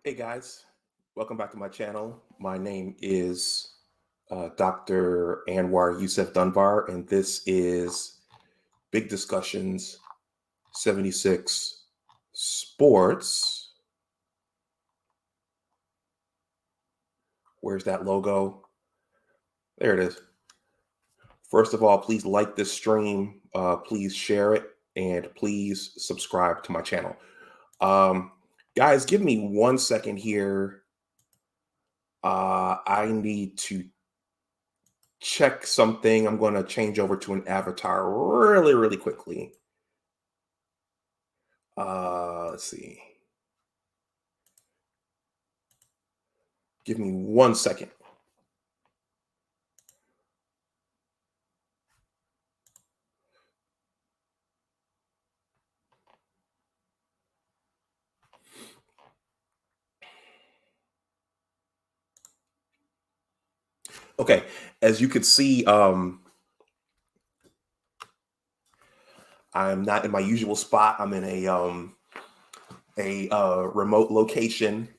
Hey guys, welcome back to my channel. My name is Dr. Anwar Youssef Dunbar, and this is Big Discussions 76 Sports. Where's that logo? There it is. First of all, please like this stream, please share it, and please subscribe to my channel. Um, Guys, give me 1 second here. I need to check something. I'm going to change over to an avatar really quickly. Let's see. Give me 1 second. Okay, as you can see, I'm not in my usual spot. I'm in a remote location,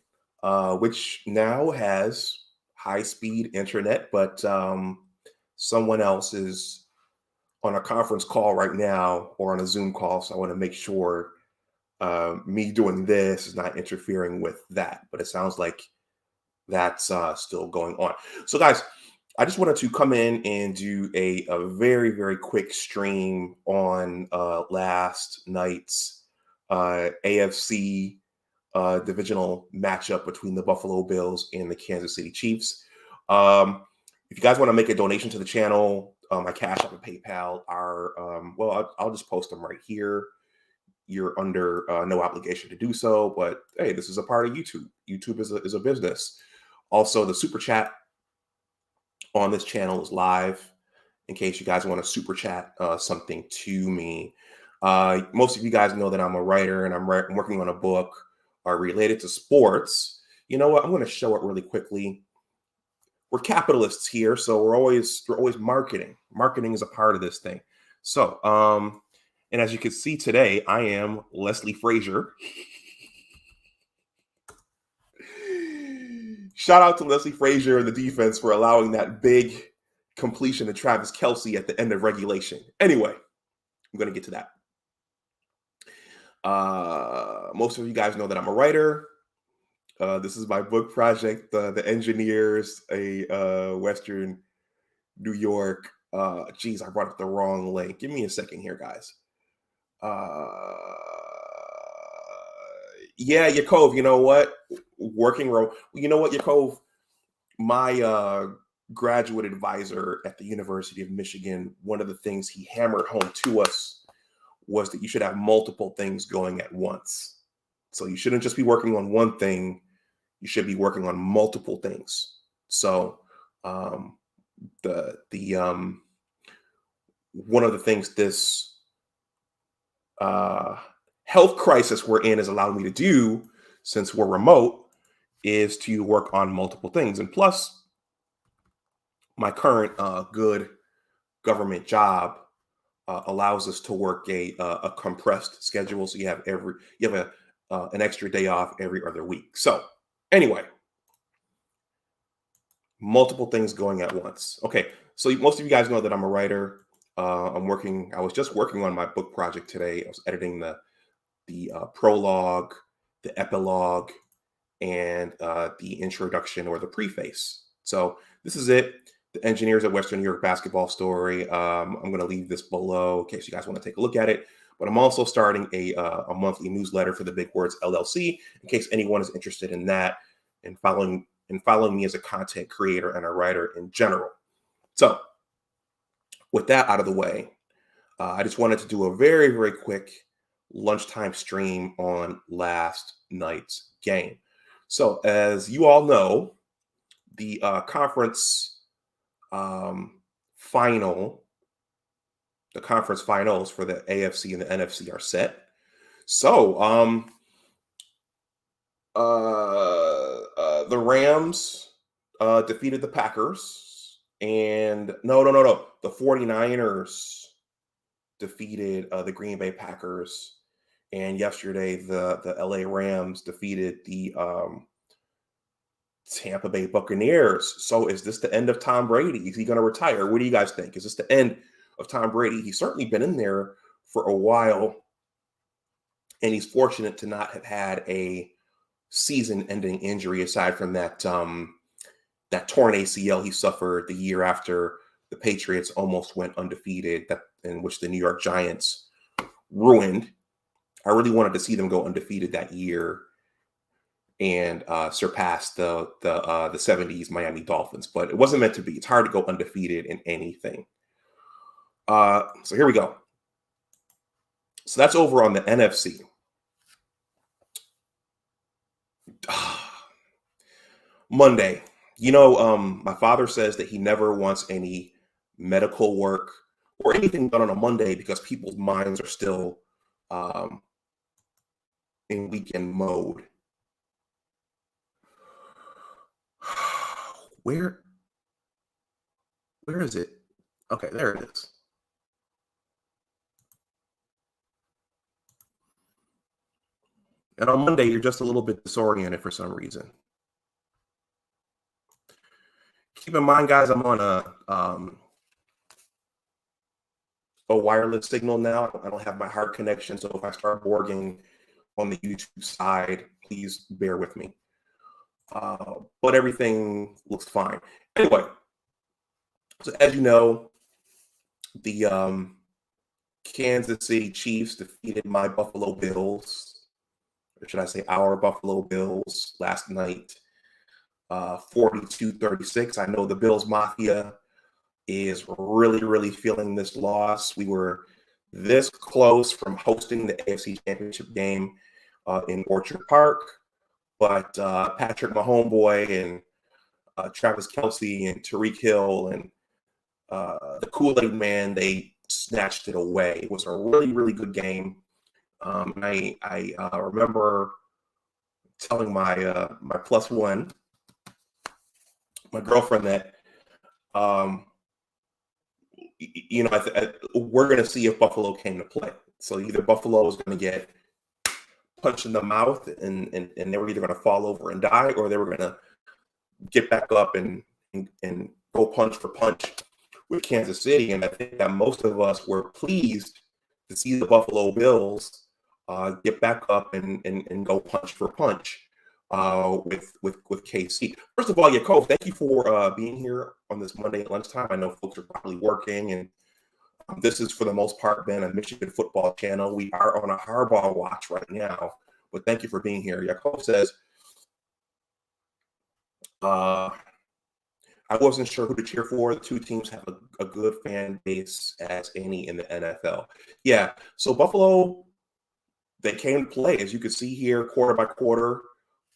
which now has high-speed internet, but someone else is on a conference call right now or on a Zoom call, so I want to make sure me doing this is not interfering with that. But it sounds like that's still going on. So, guys, I just wanted to come in and do a very quick stream on last night's AFC divisional matchup between the Buffalo Bills and the Kansas City Chiefs. If you guys want to make a donation to the channel, my Cash App and PayPal are, well, I'll just post them right here. You're under no obligation to do so, but hey, this is a part of YouTube. YouTube is a business. Also, the super chat on this channel is live in case you guys want to super chat something to me. Most of you guys know that I'm a writer and I'm working on a book related to sports. You know what? I'm going to show it really quickly. We're capitalists here, so we're always marketing. Marketing is a part of this thing. So, and as you can see today, I am Leslie Frazier. Shout out to Leslie Frazier and the defense for allowing that big completion to Travis Kelce at the end of regulation. Anyway, I'm going to get to that. Most of you guys know that I'm a writer. This is my book project, The Engineers, a Western New York. Geez, I brought up the wrong link. Give me a second here, guys. Yeah, Yakov, you know what? You know what, Yakov? My graduate advisor at the University of Michigan, one of the things he hammered home to us was that you should have multiple things going at once. So you shouldn't just be working on one thing, you should be working on multiple things. So the one of the things this health crisis we're in is allowing me to do, since we're remote, is to work on multiple things. And plus, my current good government job allows us to work a compressed schedule. So you have an extra day off every other week. So anyway, multiple things going at once. Okay, so most of you guys know that I'm a writer. I was just working on my book project today. I was editing the prologue, the epilogue, and the introduction or the preface. So this is it. The Engineers at Western New York basketball story. I'm going to leave this below in case you guys want to take a look at it. But I'm also starting a monthly newsletter for the Big Words LLC in case anyone is interested in that and following me as a content creator and a writer in general. So with that out of the way, I just wanted to do a very quick lunchtime stream on last night's game. So as you all know, the conference the conference finals for the AFC and the NFC are set. So the Rams defeated the Packers, and no, the 49ers defeated the Green Bay Packers, and yesterday the LA Rams defeated the Tampa Bay Buccaneers. So is this the end of Tom Brady? Is he going to retire? What do you guys think? Is this the end of Tom Brady? He's certainly been in there for a while, and he's fortunate to not have had a season-ending injury aside from that torn ACL he suffered the year after the Patriots almost went undefeated, in which the New York Giants ruined. I really wanted to see them go undefeated that year and surpass the 70s Miami Dolphins, but it wasn't meant to be. It's hard to go undefeated in anything. So here we go. So that's over on the NFC. Monday. My father says that he never wants any medical work or anything done on a Monday because people's minds are still in weekend mode. Where is it? Okay, there it is. And on Monday, you're just a little bit disoriented for some reason. Keep in mind, guys, I'm on a wireless signal now. I don't have my hard connection, so if I start borging on the YouTube side, please bear with me. But everything looks fine. Anyway, so as you know, the Kansas City Chiefs defeated my Buffalo Bills, or should I say our Buffalo Bills, last night, 42-36. I know the Bills Mafia is really, really feeling this loss. We were this close from hosting the AFC Championship game in Orchard Park, but Patrick, my homeboy, and Travis Kelce and Tariq Hill and the Kool-Aid Man, they snatched it away. It was a really, really good game. I remember telling my my plus one, my girlfriend, that we're going to see if Buffalo came to play. So either Buffalo is going to get punched in the mouth and they were either going to fall over and die, or they were going to get back up and go punch for punch with Kansas City. And I think that most of us were pleased to see the Buffalo Bills get back up and go punch for punch with KC. First of all, Yakov, thank you for being here on this Monday at lunchtime. I know folks are probably working, and this has, for the most part, been a Michigan football channel. We are on a Harbaugh watch right now, but thank you for being here. Yakov says, I wasn't sure who to cheer for. The two teams have a good fan base as any in the NFL. Yeah, so Buffalo, they came to play. As you can see here, quarter by quarter,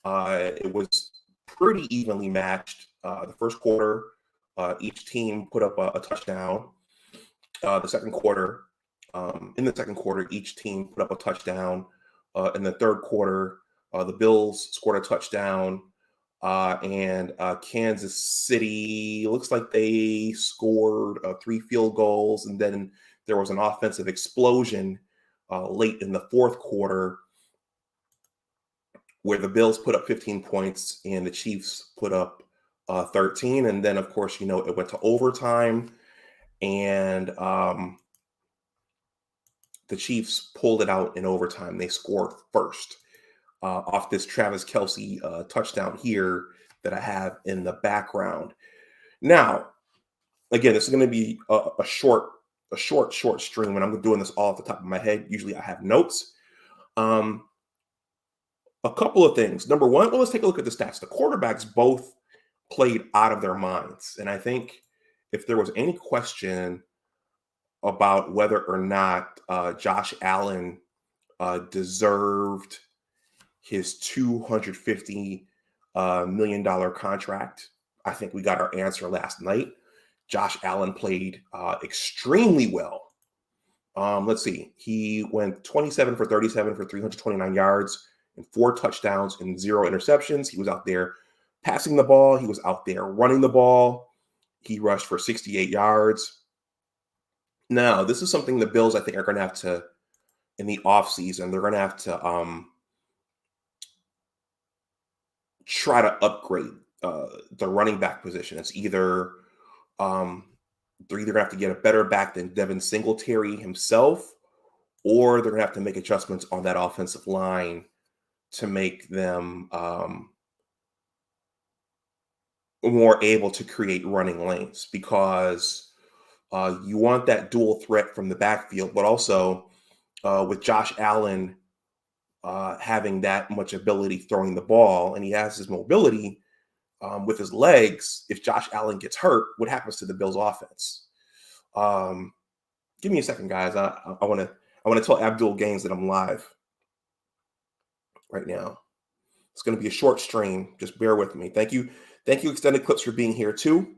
it was pretty evenly matched. The first quarter, each team put up a touchdown. In the second quarter, each team put up a touchdown. In the third quarter, the Bills scored a touchdown. And Kansas City, looks like they scored 3 field goals. And then there was an offensive explosion late in the fourth quarter where the Bills put up 15 points and the Chiefs put up 13. And then, of course, it went to overtime. And the Chiefs pulled it out in overtime. They scored first off this Travis Kelce touchdown here that I have in the background. Now, again, this is going to be a short stream, and I'm doing this all off the top of my head. Usually I have notes. A couple of things. Number one, well, let's take a look at the stats. The quarterbacks both played out of their minds. And I think if there was any question about whether or not Josh Allen deserved his $250 million contract, I think we got our answer last night. Josh Allen played extremely well. Let's see. He went 27 for 37 for 329 yards and 4 touchdowns and 0 interceptions. He was out there passing the ball. He was out there running the ball. He rushed for 68 yards. Now, this is something the Bills, I think, are going to have to, in the offseason, they're going to have to try to upgrade. the running back position. It's either they're either going to have to get a better back than Devin Singletary himself, or they're going to have to make adjustments on that offensive line to make them more able to create running lanes, because you want that dual threat from the backfield, but also with Josh Allen having that much ability throwing the ball, and he has his mobility with his legs. If Josh Allen gets hurt, what happens to the Bills' offense? Give me a second, guys. I want to tell Abdul Gaines that I'm live right now. It's going to be a short stream. Just bear with me. Thank you, Extended Clips, for being here too.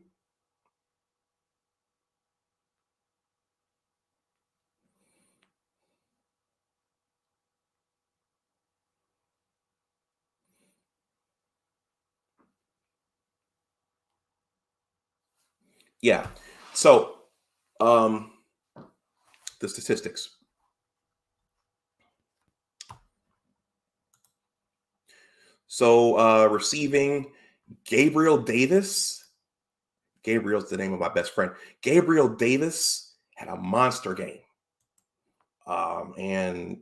Yeah. So, the statistics. So, receiving, Gabriel Davis. Gabriel's the name of my best friend. Gabriel Davis had a monster game. And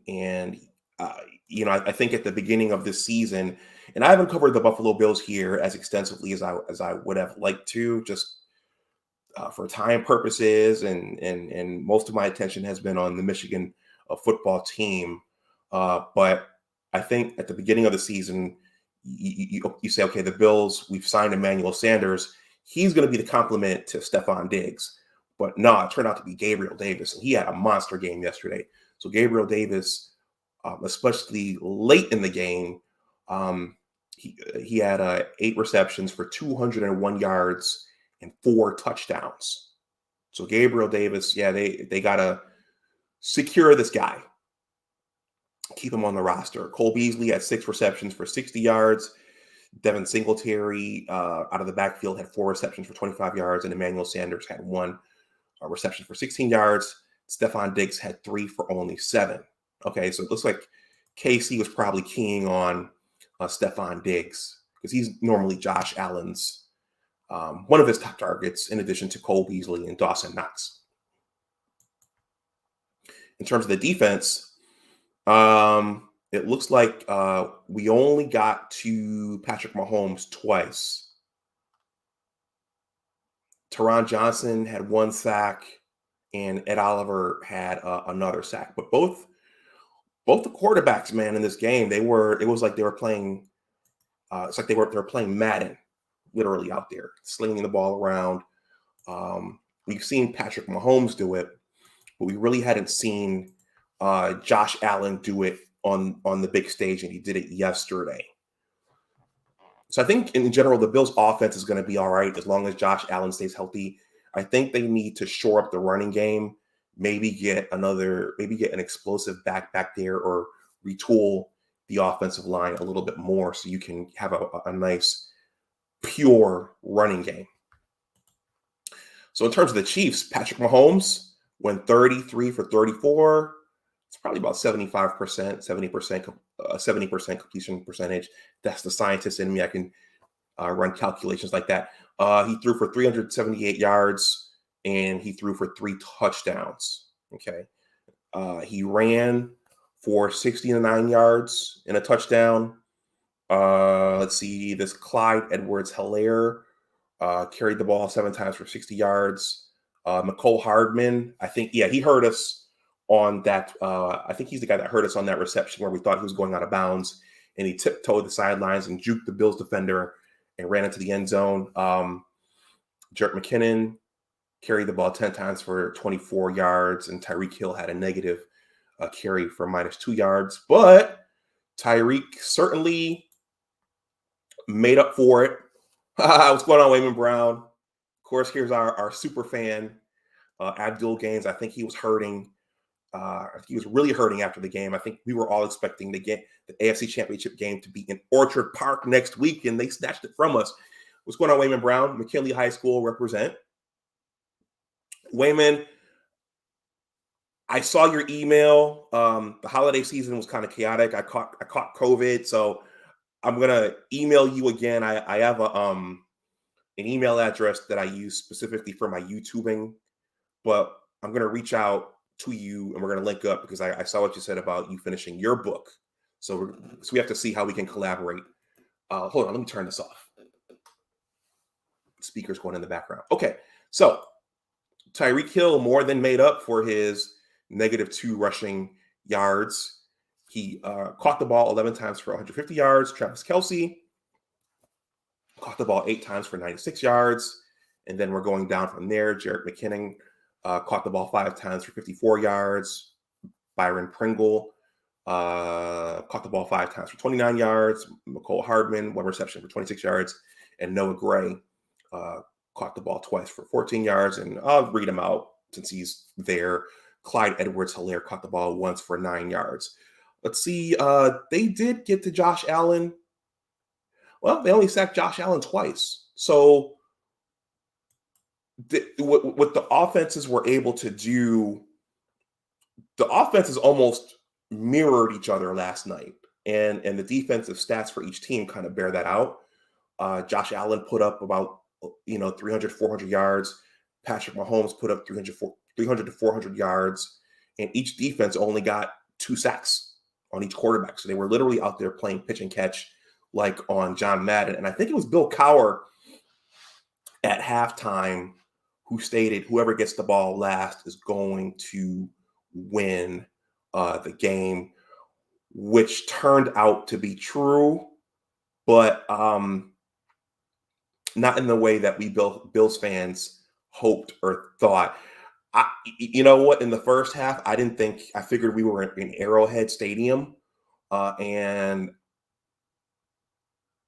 I think at the beginning of this season, and I haven't covered the Buffalo Bills here as extensively as I would have liked to, just for time purposes, and most of my attention has been on the Michigan football team. But I think at the beginning of the season, you say, okay, the Bills, we've signed Emmanuel Sanders. He's going to be the complement to Stephon Diggs. But no, it turned out to be Gabriel Davis, and he had a monster game yesterday. So Gabriel Davis, especially late in the game, he had 8 receptions for 201 yards and 4 touchdowns. So Gabriel Davis, they got to secure this guy, keep him on the roster. Cole Beasley had 6 receptions for 60 yards. Devin Singletary out of the backfield had 4 receptions for 25 yards, and Emmanuel Sanders had 1 reception for 16 yards. Stephon Diggs had 3 for only 7. Okay, so it looks like KC was probably keying on Stephon Diggs, because he's normally Josh Allen's one of his top targets, in addition to Cole Beasley and Dawson Knox. In terms of the defense, it looks like we only got to Patrick Mahomes twice. Teron Johnson had 1 sack, and Ed Oliver had another sack. But both the quarterbacks, man, in this game, it was like they were playing. It's like they were playing Madden, literally out there, slinging the ball around. We've seen Patrick Mahomes do it, but we really hadn't seen Josh Allen do it on the big stage, and he did it yesterday. So I think in general, the Bills' offense is going to be all right as long as Josh Allen stays healthy. I think they need to shore up the running game, maybe get an explosive back there, or retool the offensive line a little bit more so you can have a nice, pure running game. So in terms of the Chiefs, Patrick Mahomes went 33 for 34. It's probably about 75%, 70% completion percentage. That's the scientist in me. I can run calculations like that. He threw for 378 yards, and he threw for 3 touchdowns. Okay. He ran for 69 yards and a touchdown. Let's see. This Clyde Edwards-Helaire carried the ball 7 times for 60 yards. McCole Hardman, I think, he hurt us on that. I think he's the guy that hurt us on that reception where we thought he was going out of bounds, and he tiptoed the sidelines and juked the Bills defender and ran into the end zone. Jerick McKinnon carried the ball 10 times for 24 yards, and Tyreek Hill had a negative carry for -2 yards. But Tyreek certainly made up for it. What's going on, Wayman Brown? Of course, here's our super fan, Abdul Gaines. I think he was hurting. He was really hurting after the game. I think we were all expecting the AFC Championship game to be in Orchard Park next week, and they snatched it from us. What's going on, Wayman Brown? McKinley High School represent. Wayman, I saw your email. The holiday season was kind of chaotic. I caught COVID, so I'm gonna email you again. I have an email address that I use specifically for my YouTubing, but I'm gonna reach out to you and we're gonna link up because I saw what you said about you finishing your book. So we have to see how we can collaborate. Hold on, let me turn this off. Speakers going in the background. Okay, so Tyreek Hill more than made up for his -2 rushing yards. He caught the ball 11 times for 150 yards. Travis Kelce caught the ball 8 times for 96 yards. And then we're going down from there. Jerick McKinnon caught the ball 5 times for 54 yards. Byron Pringle caught the ball 5 times for 29 yards. McCole Hardman, 1 reception for 26 yards. And Noah Gray caught the ball twice for 14 yards. And I'll read him out since he's there. Clyde Edwards-Helaire caught the ball once for 9 yards. Let's see. They did get to Josh Allen. Well, they only sacked Josh Allen twice. So what the offenses were able to do, the offenses almost mirrored each other last night. And the defensive stats for each team kind of bear that out. Josh Allen put up about 300, 400 yards. Patrick Mahomes put up 300 to 400 yards. And each defense only got 2 sacks on each quarterback. So they were literally out there playing pitch and catch like on John Madden. And I think it was Bill Cowher at halftime who stated whoever gets the ball last is going to win the game, which turned out to be true, but not in the way that we Bills fans hoped or thought. You know what? In the first half, I figured we were in Arrowhead Stadium, and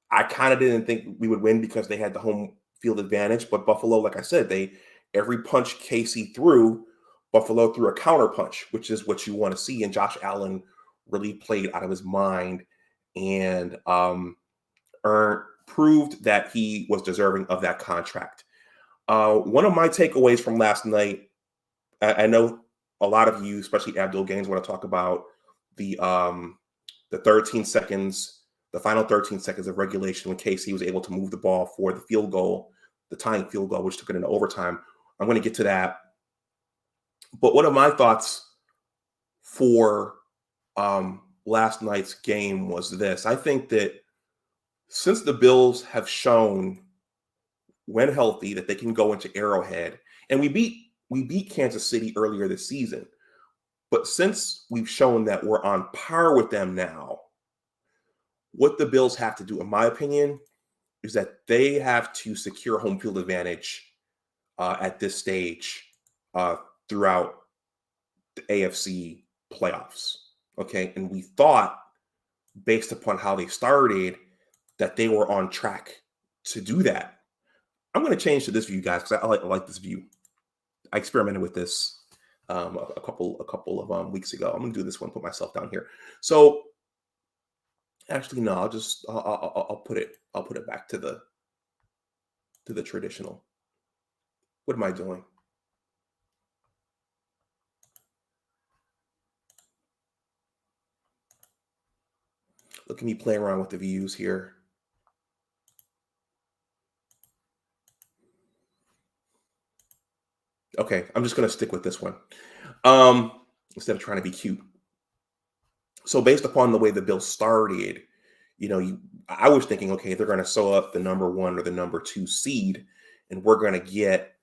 I kind of didn't think we would win because they had the home field advantage. But Buffalo, like I said, every punch Casey threw, Buffalo threw a counter punch, which is what you want to see. And Josh Allen really played out of his mind and proved that he was deserving of that contract. One of my takeaways from last night, I know a lot of you, especially Abdul Gaines, want to talk about the 13 seconds, the final 13 seconds of regulation when KC was able to move the ball for the field goal, the tying field goal, which took it into overtime. I'm going to get to that. But one of my thoughts for last night's game was this. I think that since the Bills have shown when healthy that they can go into Arrowhead, and we beat Kansas City earlier this season, but since we've shown that we're on par with them now, what the Bills have to do, in my opinion, is that they have to secure home field advantage at this stage throughout the AFC playoffs. Okay, and we thought, based upon how they started, that they were on track to do that. I'm going to change to this view, guys, because I like this view. I experimented with this a couple of weeks ago. I'm going to do this one, put myself down here. So actually, no, I'll put it back to the traditional. What am I doing? Look at me playing around with the views here. Okay, I'm just going to stick with this one instead of trying to be cute. So based upon the way the Bills started, I was thinking, okay, they're going to sew up the number 1 or the number 2 seed, and we're going to get,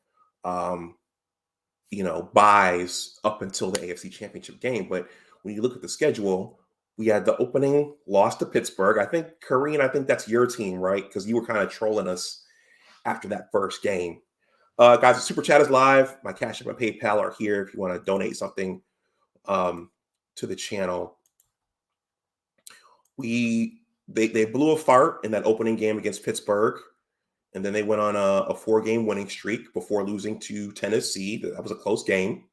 buys up until the AFC Championship game. But when you look at the schedule, we had the opening loss to Pittsburgh. I think, Kareen, that's your team, right? Because you were kind of trolling us after that first game. Guys, the Super Chat is live. My Cash App and PayPal are here if you want to donate something to the channel. They blew a fart in that opening game against Pittsburgh, and then they went on a 4-game winning streak before losing to Tennessee. That was a close game,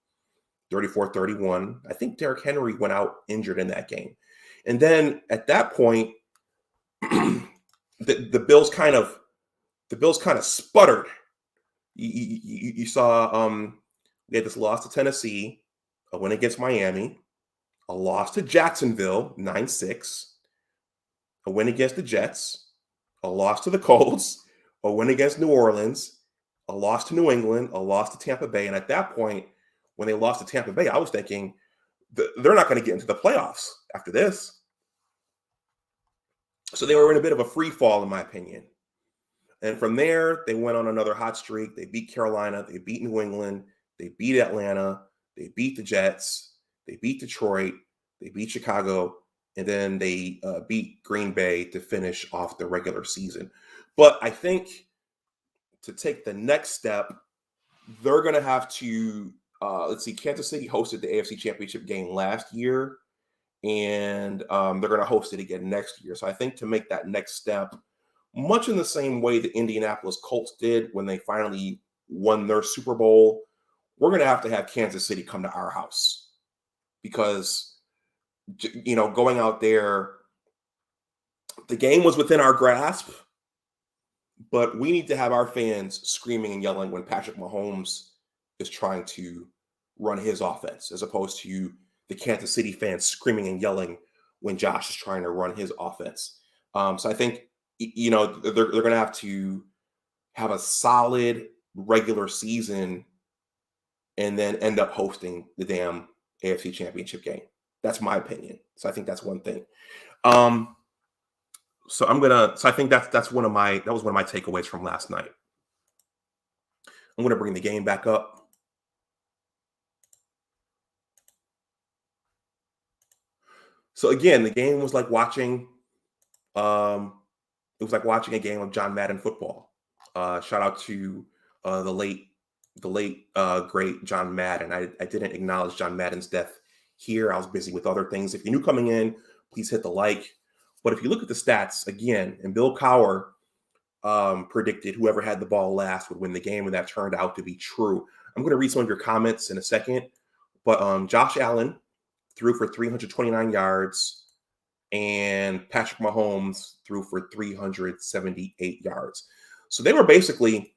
34-31. I think Derrick Henry went out injured in that game. And then at that point, the Bills kind of sputtered. You saw we had this loss to Tennessee, a win against Miami, a loss to Jacksonville, 9-6, a win against the Jets, a loss to the Colts, a win against New Orleans, a loss to New England, a loss to Tampa Bay. And at that point, when they lost to Tampa Bay, I was thinking they're not going to get into the playoffs after this. So they were in a bit of a free fall, in my opinion. And from there, they went on another hot streak. They beat Carolina. They beat New England. They beat Atlanta. They beat the Jets. They beat Detroit. They beat Chicago. And then they beat Green Bay to finish off the regular season. But I think to take the next step, they're going to have to, let's see, Kansas City hosted the AFC Championship game last year, and they're going to host it again next year. So I think to make that next step, much in the same way the Indianapolis Colts did when they finally won their Super Bowl, we're going to have Kansas City come to our house because, you know, going out there, the game was within our grasp, but we need to have our fans screaming and yelling when Patrick Mahomes is trying to run his offense, as opposed to the Kansas City fans screaming and yelling when Josh is trying to run his offense. So I think, you know, they're going to have a solid regular season and then end up hosting the damn AFC Championship game. That's my opinion. So I think that's one thing. So I think that was one of my takeaways from last night. I'm going to bring the game back up. So again, the game was like watching, it was like watching a game of John Madden football. Shout out to the late great John Madden. I didn't acknowledge John Madden's death here. I was busy with other things. If you're new coming in, please hit the like. But if you look at the stats again, and Bill Cowher predicted whoever had the ball last would win the game, and that turned out to be true. I'm going to read some of your comments in a second. But Josh Allen threw for 329 yards, and Patrick Mahomes threw for 378 yards. So they were basically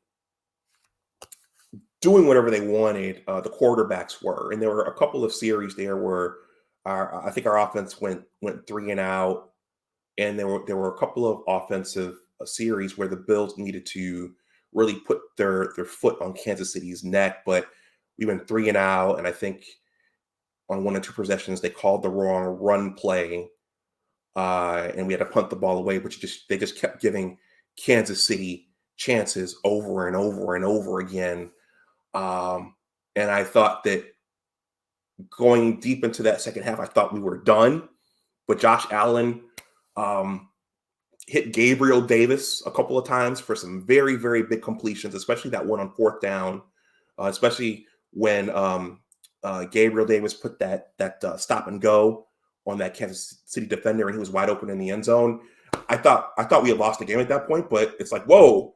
doing whatever they wanted, the quarterbacks were. And there were a couple of series there where I think our offense went 3 and out. And there were a couple of offensive series where the Bills needed to really put their foot on Kansas City's neck. But we went 3 and out. And I think on 1 or 2 possessions, they called the wrong run play. And we had to punt the ball away, but they just kept giving Kansas City chances over and over and over again. And I thought that going deep into that second half, I thought we were done. But Josh Allen hit Gabriel Davis a couple of times for some very, very big completions, especially that one on 4th down, especially when Gabriel Davis put that stop and go on that Kansas City defender, and he was wide open in the end zone. I thought we had lost the game at that point, but it's like, whoa,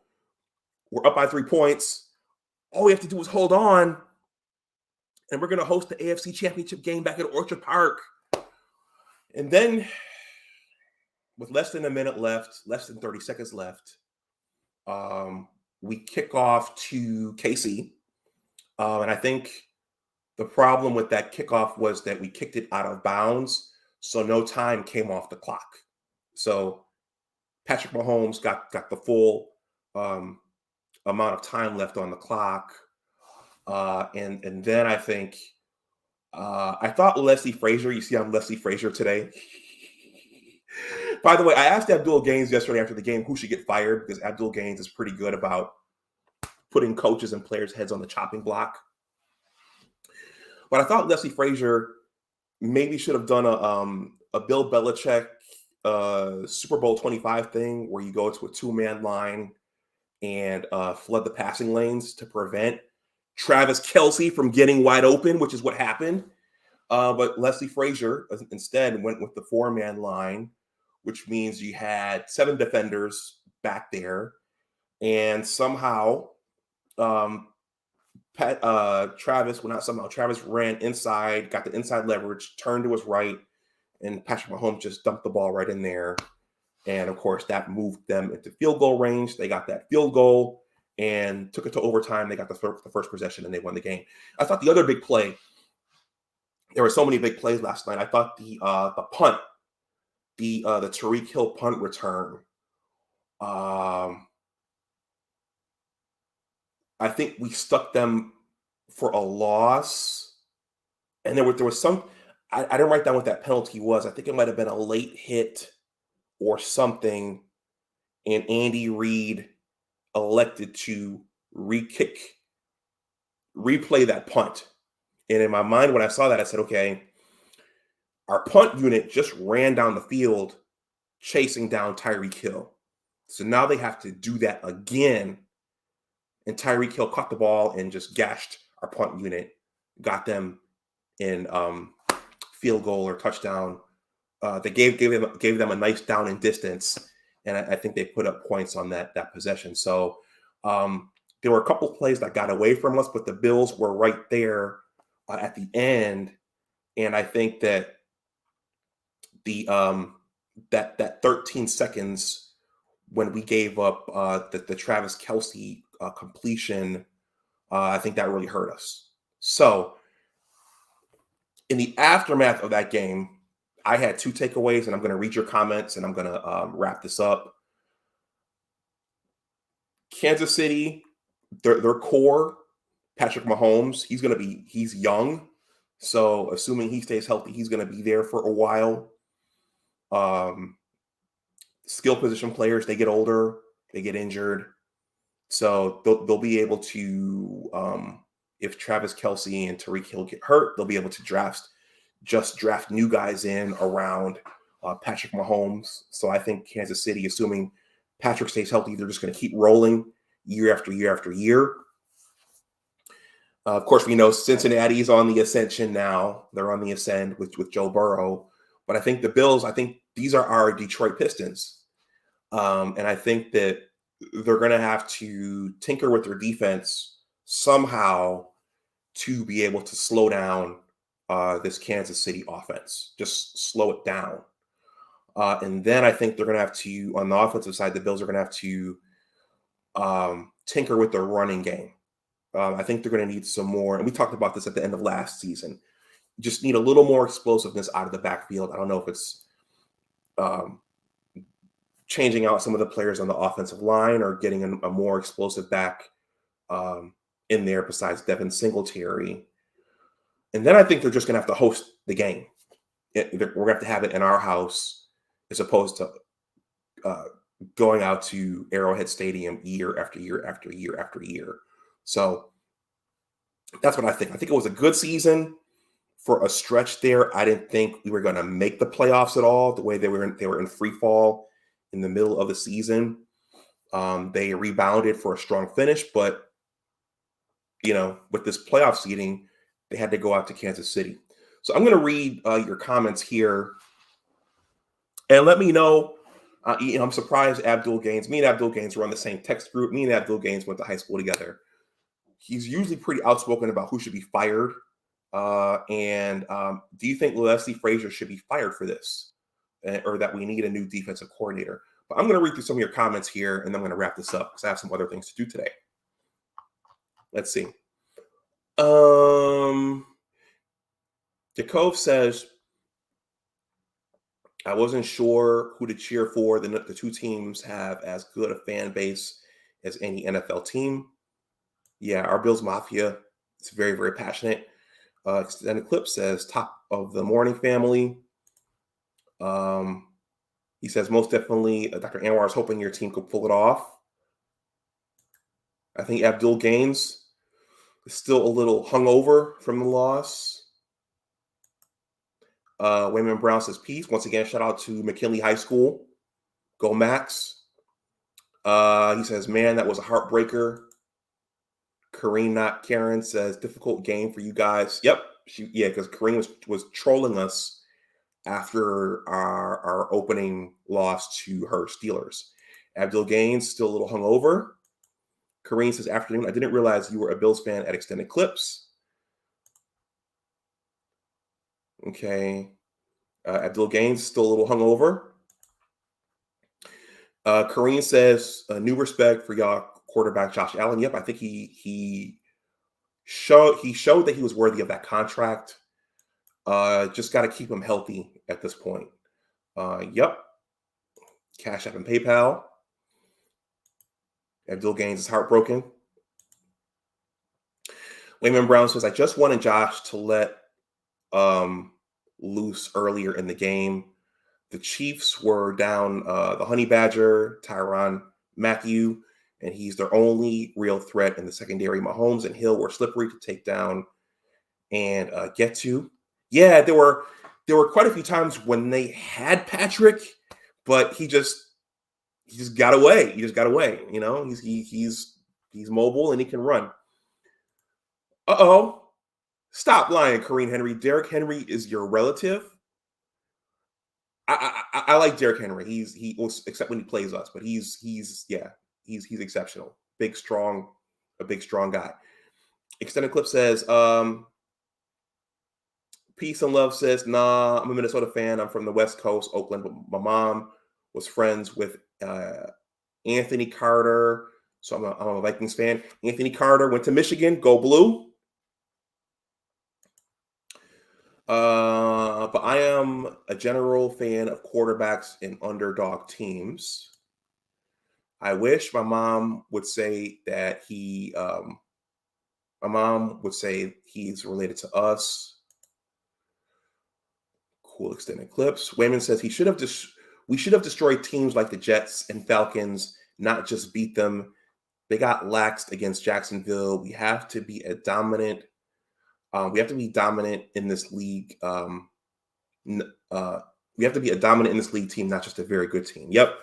we're up by 3 points. All we have to do is hold on, and we're going to host the AFC Championship game back at Orchard Park. And then, with less than a minute left, less than 30 seconds left, we kick off to KC. And I think the problem with that kickoff was that we kicked it out of bounds, so no time came off the clock. So Patrick Mahomes got the full amount of time left on the clock. And then I think I thought Leslie Frazier, you see I'm Leslie Frazier today. By the way, I asked Abdul Gaines yesterday after the game who should get fired, because Abdul Gaines is pretty good about putting coaches and players' heads on the chopping block. But I thought Leslie Frazier maybe should have done a Bill Belichick Super Bowl 25 thing where you go to a 2-man line and flood the passing lanes to prevent Travis Kelce from getting wide open, which is what happened. But Leslie Frazier instead went with the 4-man line, which means you had 7 defenders back there. And somehow Travis ran inside, got the inside leverage, turned to his right, and Patrick Mahomes just dumped the ball right in there. And, of course, that moved them into field goal range. They got that field goal and took it to overtime. They got the first possession, and they won the game. I thought the other big play, there were so many big plays last night. I thought the punt the Tariq Hill punt return. I think we stuck them for a loss, and there was some. I didn't write down what that penalty was. I think it might have been a late hit or something, and Andy Reid elected to replay that punt. And in my mind, when I saw that, I said, okay, our punt unit just ran down the field chasing down Tyreek Hill. So now they have to do that again. And Tyreek Hill caught the ball and just gashed our punt unit, got them in field goal or touchdown. They gave them a nice down and distance, and I think they put up points on that possession. So there were a couple plays that got away from us, but the Bills were right there at the end, and I think that the that 13 seconds when we gave up the Travis Kelce completion, I think that really hurt us. So in the aftermath of that game, I had two takeaways, and I'm going to read your comments, and I'm going to wrap this up. Kansas City, their core, Patrick Mahomes, he's young. So assuming he stays healthy, he's going to be there for a while. Skill position players, they get older, they get injured. So they'll be able to, if Travis Kelce and Tariq Hill get hurt, they'll be able to draft new guys in around Patrick Mahomes. So I think Kansas City, assuming Patrick stays healthy, they're just going to keep rolling year after year after year. Of course, we know Cincinnati's on the ascension now. They're on the ascend with Joe Burrow. But I think the Bills, these are our Detroit Pistons. And I think that they're going to have to tinker with their defense somehow to be able to slow down this Kansas City offense. Just slow it down. And then I think they're going to have to, on the offensive side, the Bills are going to have to tinker with their running game. I think they're going to need some more. And we talked about this at the end of last season. Just need a little more explosiveness out of the backfield. I don't know if it's changing out some of the players on the offensive line or getting a more explosive back in there besides Devin Singletary. And then I think they're just going to have to host the game. We're going to have to have it in our house as opposed to going out to Arrowhead Stadium year after year after year after year. So that's what I think. I think it was a good season for a stretch there. I didn't think we were going to make the playoffs at all. The way they were in free fall in the middle of the season. They rebounded for a strong finish, but with this playoff seeding, they had to go out to Kansas City. So I'm going to read your comments here, and let me know. I'm surprised Abdul Gaines. Me and Abdul Gaines were on the same text group. Me and Abdul Gaines went to high school together. He's usually pretty outspoken about who should be fired. And do you think Leslie Frazier should be fired for this, or that we need a new defensive coordinator? But I'm going to read through some of your comments here, and then I'm going to wrap this up because I have some other things to do today. Let's see. Jakov says, I wasn't sure who to cheer for. The two teams have as good a fan base as any NFL team. Yeah, our Bills Mafia is very, very passionate. Extended Clip says, top of the morning family. He says, most definitely, Dr. Anwar is hoping your team could pull it off. I think Abdul Gaines is still a little hungover from the loss. Wayman Brown says, peace. Once again, shout out to McKinley High School. Go Max. He says, man, that was a heartbreaker. Kareem, not Karen, says, difficult game for you guys. Yep. Because Kareem was trolling us after our opening loss to her Steelers. Abdul Gaines, still a little hungover. Kareem says, afternoon, I didn't realize you were a Bills fan at Extended Clips. Okay. Abdul Gaines, still a little hungover. Kareem says, new respect for y'all quarterback Josh Allen. Yep, I think he showed that he was worthy of that contract. Just got to keep him healthy at this point. Yep. Cash App and PayPal. Abdul Gaines is heartbroken. Wayman Brown says, I just wanted Josh to let loose earlier in the game. The Chiefs were down the Honey Badger, Tyrann Mathieu, and he's their only real threat in the secondary. Mahomes and Hill were slippery to take down and get to. Yeah, there were quite a few times when they had Patrick, but he just got away. He just got away. You know, he's mobile and he can run. Uh-oh. Stop lying, Kareem Henry. Derrick Henry is your relative. I like Derrick Henry. He except when he plays us, but he's exceptional. A big strong guy. Extended clip says, peace and love says, nah, I'm a Minnesota fan. I'm from the West Coast, Oakland, but my mom was friends with Anthony Carter. So I'm a Vikings fan. Anthony Carter went to Michigan. Go Blue. But I am a general fan of quarterbacks in underdog teams. I wish my mom would say that my mom would say he's related to us. Cool extended clips. Wayman says we should have destroyed teams like the Jets and Falcons, not just beat them. They got laxed against Jacksonville. We have to be dominant in this league. We have to be a dominant in this league team, not just a very good team. Yep.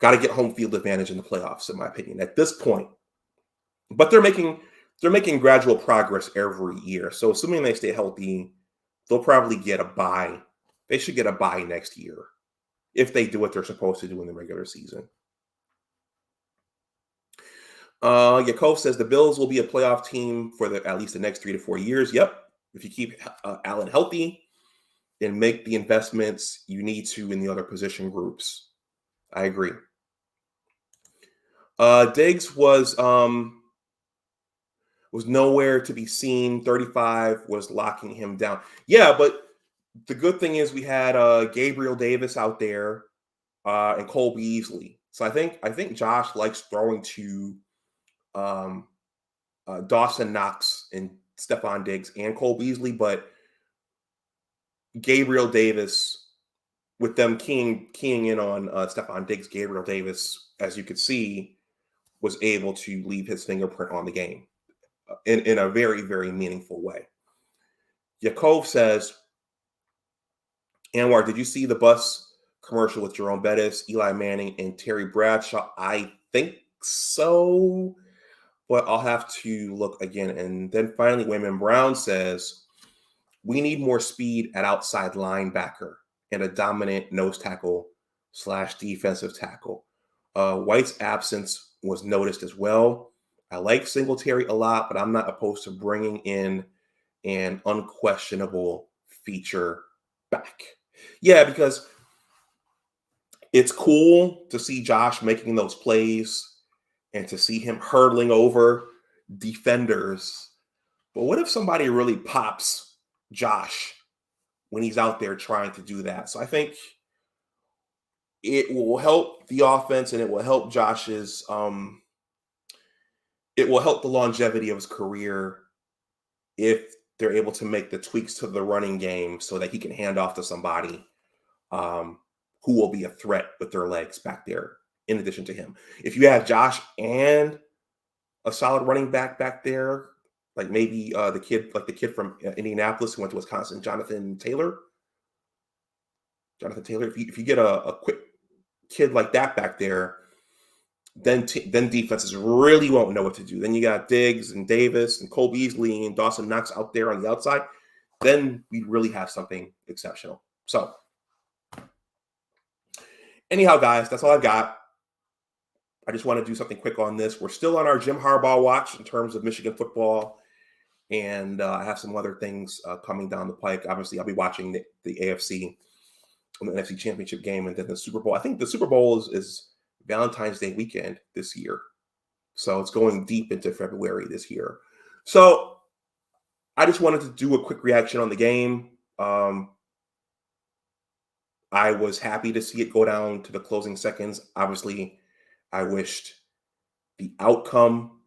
Got to get home field advantage in the playoffs, in my opinion, at this point. But they're making gradual progress every year. So assuming they stay healthy, they'll probably get a bye. They should get a bye next year if they do what they're supposed to do in the regular season. Yakov says the Bills will be a playoff team for at least the next 3 to 4 years. Yep. If you keep Allen healthy and make the investments you need to in the other position groups. I agree. Diggs was nowhere to be seen. 35 was locking him down. Yeah, but the good thing is we had Gabriel Davis out there and Cole Beasley. So I think Josh likes throwing to Dawson Knox and Stephon Diggs and Cole Beasley, but Gabriel Davis, with them keying in on Stephon Diggs, Gabriel Davis, as you could see, was able to leave his fingerprint on the game in a very, very meaningful way. Yakov says, Anwar, did you see the bus commercial with Jerome Bettis, Eli Manning, and Terry Bradshaw? I think so, but I'll have to look again. And then finally, Wayman Brown says, we need more speed at outside linebacker and a dominant nose tackle / defensive tackle. White's absence was noticed as well. I like Singletary a lot, but I'm not opposed to bringing in an unquestionable feature back. Yeah, because it's cool to see Josh making those plays and to see him hurdling over defenders. But what if somebody really pops Josh when he's out there trying to do that? So I think it will help the offense and it will help Josh's it will help the longevity of his career if they're able to make the tweaks to the running game so that he can hand off to somebody who will be a threat with their legs back there in addition to him. If you have Josh and a solid running back there, like maybe the kid from Indianapolis who went to Wisconsin, Jonathan Taylor. If you get a quick kid like that back there, then defenses really won't know what to do. Then you got Diggs and Davis and Cole Beasley and Dawson Knox out there on the outside. Then we really have something exceptional. So anyhow, guys, that's all I've got. I just want to do something quick on this. We're still on our Jim Harbaugh watch in terms of Michigan football. And I have some other things coming down the pike. Obviously, I'll be watching the AFC and the NFC Championship game and then the Super Bowl. I think the Super Bowl is Valentine's Day weekend this year. So it's going deep into February this year. So I just wanted to do a quick reaction on the game. I was happy to see it go down to the closing seconds. Obviously, I wished the outcome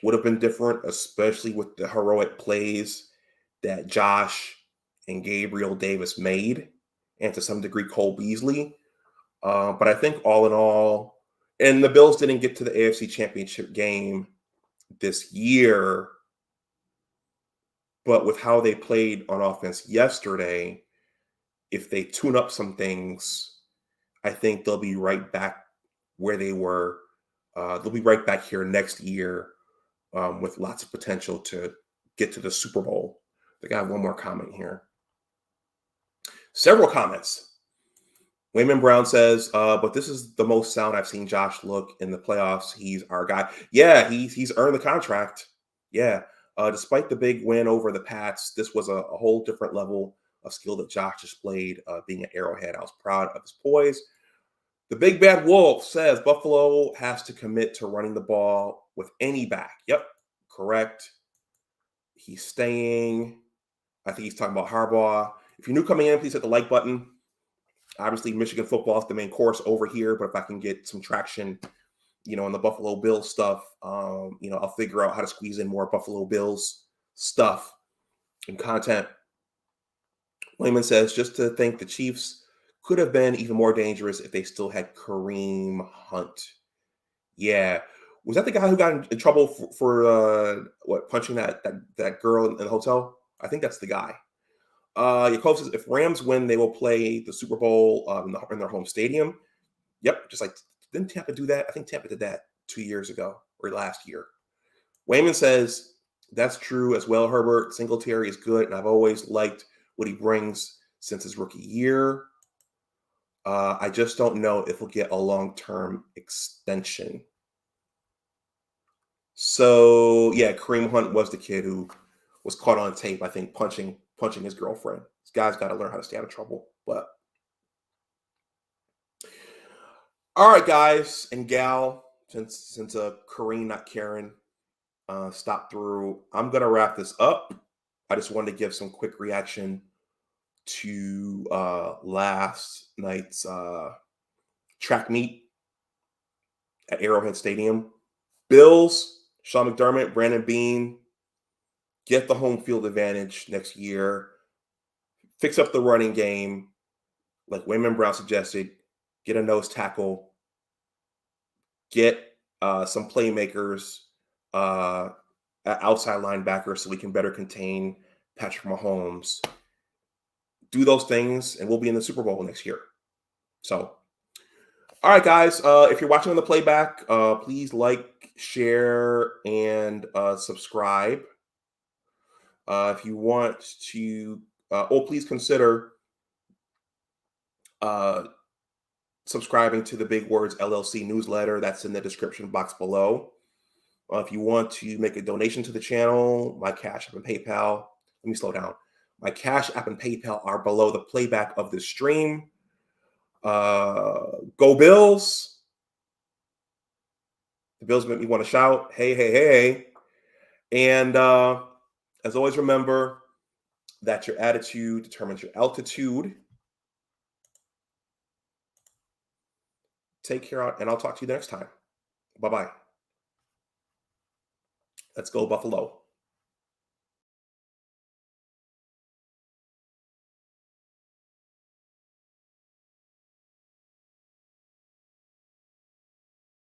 would have been different, especially with the heroic plays that Josh and Gabriel Davis made, and to some degree Cole Beasley. But I think all in all, and the Bills didn't get to the AFC Championship game this year, but with how they played on offense yesterday, if they tune up some things, I think they'll be right back where they were. They'll be right back here next year with lots of potential to get to the Super Bowl. I think I have one more comment here. Several comments. Wayman Brown says, but this is the most sound I've seen Josh look in the playoffs. He's our guy. Yeah, he's earned the contract. Yeah. Despite the big win over the Pats, this was a whole different level of skill that Josh displayed being at Arrowhead. I was proud of his poise. The Big Bad Wolf says Buffalo has to commit to running the ball with any back. Yep, correct. He's staying. I think he's talking about Harbaugh. If you're new coming in, please hit the like button. Obviously, Michigan football is the main course over here, but if I can get some traction, on the Buffalo Bills stuff, I'll figure out how to squeeze in more Buffalo Bills stuff and content. Wayman says, just to think the Chiefs could have been even more dangerous if they still had Kareem Hunt. Yeah. Was that the guy who got in trouble for punching that girl in the hotel? I think that's the guy. Yakov says, if Rams win, they will play the Super Bowl in their home stadium. Yep, just like, didn't Tampa do that? I think Tampa did that 2 years ago or last year. Wayman says, that's true as well, Herbert. Singletary is good, and I've always liked what he brings since his rookie year. I just don't know if we'll get a long-term extension. So, yeah, Kareem Hunt was the kid who was caught on tape, I think, punching his girlfriend. This guy's got to learn how to stay out of trouble. But all right, guys and gal, since Kareem, not Karen, stopped through, I'm gonna wrap this up. I just wanted to give some quick reaction to last night's track meet at Arrowhead Stadium. Bills, Sean McDermott, Brandon Beane, get the home field advantage next year. Fix up the running game, like Wayman Brown suggested. Get a nose tackle. Get some playmakers, outside linebackers, so we can better contain Patrick Mahomes. Do those things, and we'll be in the Super Bowl next year. So, all right, guys. If you're watching on the playback, please like, share, and subscribe. If you want to, please consider subscribing to the Big Words LLC newsletter. That's in the description box below. If you want to make a donation to the channel, my Cash App and PayPal. Let me slow down. My Cash App and PayPal are below the playback of the stream. Go Bills. The Bills make me want to shout, hey, hey, hey. And as always, remember that your attitude determines your altitude. Take care, and I'll talk to you next time. Bye-bye. Let's go, Buffalo.